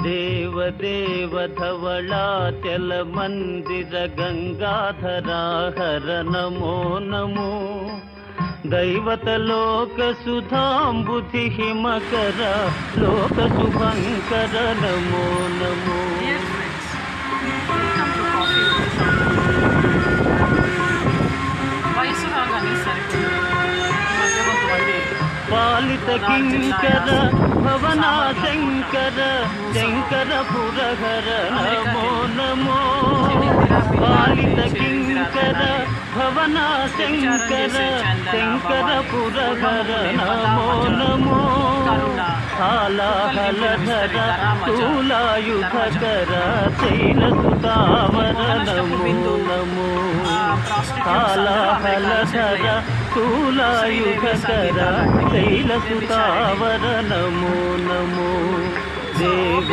देवदेव धवलाचल मंदिर गंगाधरा हर नमो नमो दैवत लोक सुधांबुधि हिमकर लोक शुभंकर नमो नमो। पालित किंकर भवना शंकर शंकर पुरहर नमो नमो पालित किंकर भवना शंकर शंकर पुरहर नमो नमो हालाहलधर शूलायुधकर शैलसुतावर नमो नमो हालाहलधर शूलायुधकर शैलसुतावर नमो नमो देव।